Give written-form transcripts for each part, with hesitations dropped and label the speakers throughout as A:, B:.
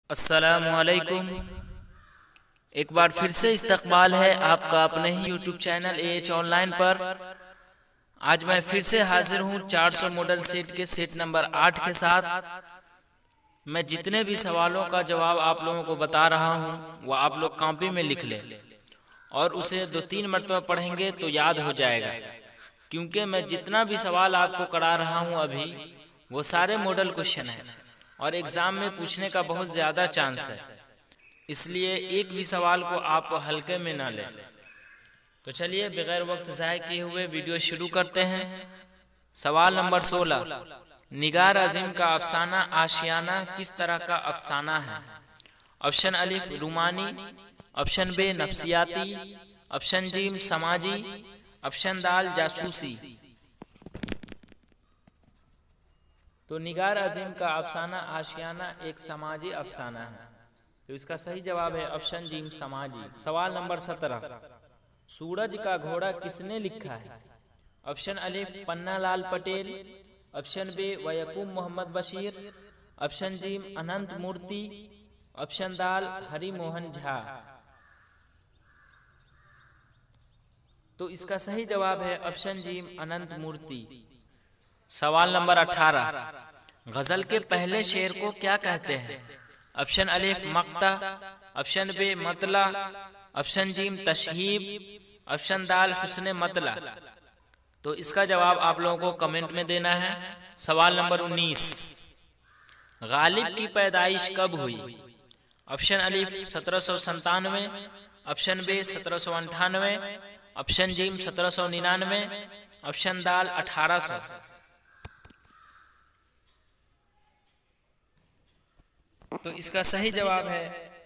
A: अस्सलामुअलैकुम। एक बार फिर से इस्तकबाल है आपका अपने ही यूट्यूब चैनल AH ऑनलाइन पर। आज मैं फिर से हाजिर हूँ 400 मॉडल सेट के सेट नंबर 8 के साथ। मैं जितने भी सवालों का जवाब आप लोगों को बता रहा हूँ वो आप लोग कॉपी में लिख लें और उसे 2-3 मरतबा पढ़ेंगे तो याद हो जाएगा, क्योंकि मैं जितना भी सवाल आपको करा रहा हूँ अभी वो सारे मॉडल क्वेश्चन हैं और एग्ज़ाम में पूछने का बहुत ज़्यादा चांस है, इसलिए एक भी सवाल को आप हल्के में ना लें। तो चलिए बगैर वक्त ज़ाय किए हुए वीडियो शुरू करते हैं। सवाल नंबर 16, निगार अज़ीम का अफसाना आशियाना किस तरह का अफसाना है? ऑप्शन अलिफ रूमानी, ऑप्शन बे नफ्सियाती, ऑप्शन जीम समाजी, ऑप्शन दाल जासूसी। तो निगार अज़ीम का अफसाना आशियाना एक समाजी अफसाना है, तो इसका सही जवाब है ऑप्शन जीम समाजी। सवाल नंबर 17, सूरज का घोड़ा किसने लिखा है? ऑप्शन अलिफ पन्ना लाल पटेल, ऑप्शन बे वयकूम मोहम्मद बशीर, ऑप्शन जीम अनंत मूर्ति, ऑप्शन दाल हरि मोहन झा। तो इसका सही जवाब है ऑप्शन जीम अनंत मूर्ति। सवाल नंबर 18, गजल के पहले शेर को क्या कहते हैं? ऑप्शन अलिफ मक्ता, ऑप्शन बे मतला, ऑप्शन जीम तशहीब, ऑप्शन दाल हुस्ने मतला। तो इसका जवाब आप लोगों को कमेंट में देना है। सवाल नंबर 19, गालिब की पैदाइश कब हुई? ऑप्शन अलिफ 1797, ऑप्शन बे 1798, ऑप्शन जीम 1799, ऑप्शन दाल 1800। तो इसका सही जवाब है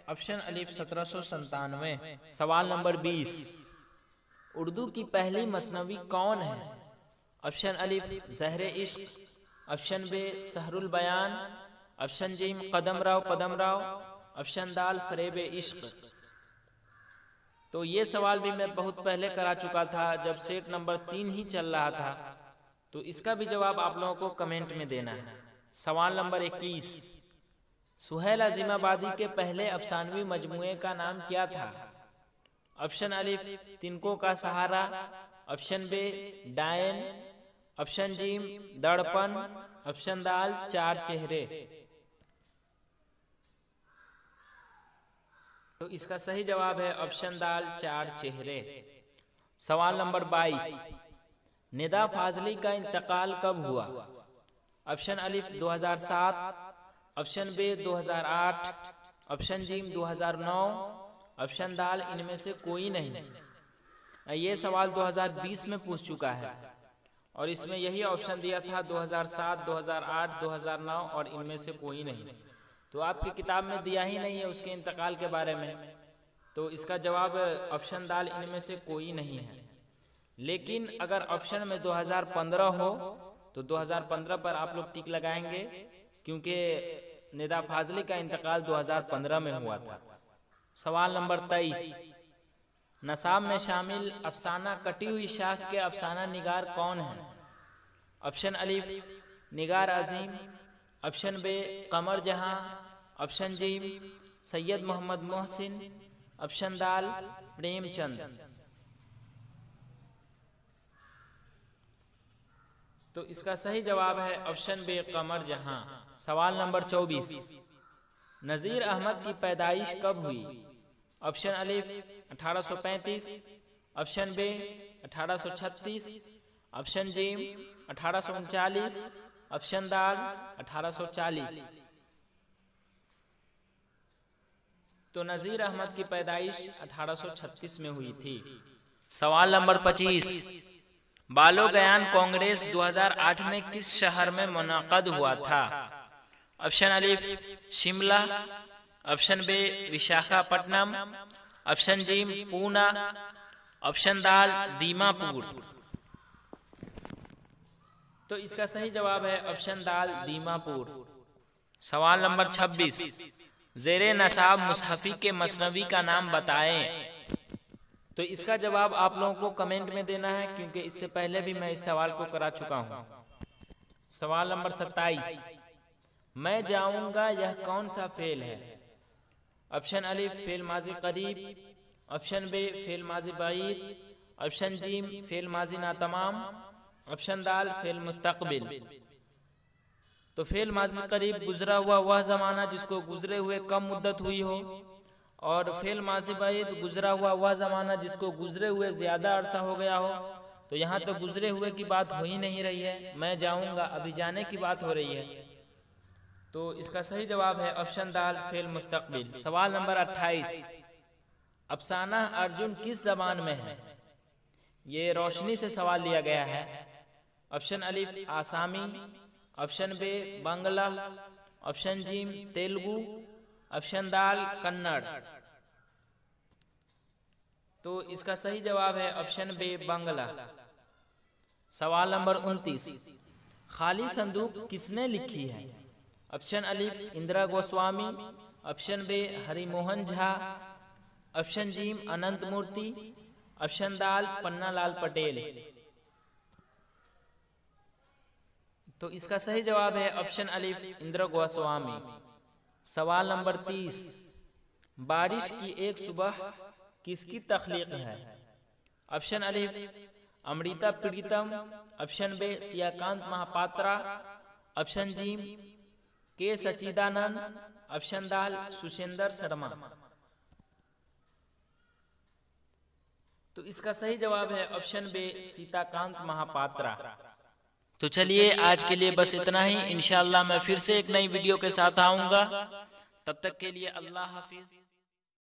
A: ऑप्शन अलिफ 1797। सवाल नंबर 20, उर्दू की पहली मसनवी कौन है? ऑप्शन अलिफ ज़हरे इश्क, ऑप्शन बे सहरुल बयान, ऑप्शन जीम कदम राव, ऑप्शन दाल फरेब इश्क। तो ये सवाल भी मैं बहुत पहले करा चुका था जब सेट नंबर 3 ही चल रहा था, तो इसका भी जवाब आप लोगों को कमेंट में देना है। सवाल नंबर 21, सुहेल अज़ीमाबादी के पहले अफसानवी मजमूए का नाम क्या था? ऑप्शन अलिफ तिनको का सहारा, ऑप्शन बे डायन, ऑप्शन जीम दड़पन, ऑप्शन दाल चार चेहरे। तो इसका सही जवाब है ऑप्शन दाल चार चेहरे। सवाल नंबर 22, निदा फाजली का इंतकाल कब हुआ? ऑप्शन अलिफ 2007, ऑप्शन बे 2008, ऑप्शन जीम 2009, ऑप्शन दाल इनमें से कोई नहीं। ये सवाल 2020 में पूछ चुका है और इसमें यही ऑप्शन दिया था 2007, 2008, 2009 और इनमें से कोई नहीं। तो आपकी किताब में दिया ही नहीं है उसके इंतकाल के बारे में, तो इसका जवाब ऑप्शन दाल इनमें से कोई नहीं है। लेकिन अगर ऑप्शन में 2015 हो तो 2015 पर आप लोग टिक लगाएंगे, क्योंकि निदा फाजली का इंतकाल 2015 में हुआ था। सवाल नंबर 23, नसाब में शामिल अफसाना कटी हुई शाख के अफसाना निगार कौन है? ऑप्शन अलिफ निगार अज़ीम, ऑप्शन बे कमर जहां, ऑप्शन जीम सैयद मोहम्मद मोहसिन, ऑप्शन दाल प्रेमचंद। तो इसका सही जवाब है ऑप्शन बे कमर जहां। सवाल नंबर 24, नज़ीर अहमद की पैदाइश कब हुई? ऑप्शन अलिफ 1835, ऑप्शन बे 1836, ऑप्शन जीम 1839, ऑप्शन दाल 1840। तो नज़ीर अहमद की पैदाइश 1836 में हुई थी। सवाल नंबर 25, बालो गयान कांग्रेस 2008 में किस शहर में मुनक़द हुआ था? ऑप्शन अलिफ शिमला, ऑप्शन बे विशाखापट्टनम, ऑप्शन जीम पूना, ऑप्शन दाल दीमापुर। तो इसका सही जवाब है ऑप्शन दाल दीमापुर। सवाल नंबर 26, ज़ेरे नसाब मुसहफ़ी के मसनवी का नाम बताएं। तो इसका जवाब आप लोगों को कमेंट में देना है, क्योंकि इससे पहले भी मैं इस सवाल को करा चुका हूँ। सवाल नंबर 27, मैं जाऊंगा यह कौन सा फेल है? ऑप्शन अलिफ फेल माजी करीब, ऑप्शन बे फेल माजी बाईद, ऑप्शन जीम फेल माजी नातमाम, ऑप्शन दाल फेल मुस्तकबिल। तो फेल माजी करीब गुजरा हुआ वह ज़माना जिसको गुजरे हुए कम मुद्दत हुई हो, और फेल माजी बाईद गुजरा हुआ वह ज़माना जिसको गुजरे हुए ज़्यादा अरसा हो गया हो। तो यहाँ तो गुजरे हुए की बात हो ही नहीं रही है, मैं जाऊँगा अभी जाने की बात हो रही है। तो इसका सही जवाब है ऑप्शन दाल फेल मुस्तकबिल। सवाल नंबर 28, अफसाना अर्जुन किस ज़बान में है? ये रोशनी से सवाल लिया गया है। ऑप्शन अलिफ आसामी, ऑप्शन बे बांग्ला, ऑप्शन जीम तेलुगु, ऑप्शन दाल कन्नड़। तो इसका सही जवाब है ऑप्शन बे बांग्ला। सवाल नंबर 29, खाली संदूक किसने लिखी है? ऑप्शन अलिफ इंदिरा गोस्वामी, ऑप्शन बे हरिमोहन झा, ऑप्शन जीम अनंत मूर्ति, ऑप्शन दाल पन्नालाल पटेल। तो इसका सही जवाब है ऑप्शन अलिफ इंदिरा गोस्वामी। सवाल नंबर 30, बारिश की एक सुबह किसकी तख्लीक है? ऑप्शन अलिफ अमृता प्रीतम, ऑप्शन बे सियाकांत महापात्रा, ऑप्शन जीम के सचिदानंद, ऑप्शन दाल सुशेंदर शर्मा। तो इसका सही जवाब है ऑप्शन बे सीताकांत महापात्रा। तो चलिए आज के लिए बस इतना ही। इंशाअल्लाह मैं फिर से एक नई वीडियो के साथ आऊँगा। तब तक के लिए अल्लाह हाफिज।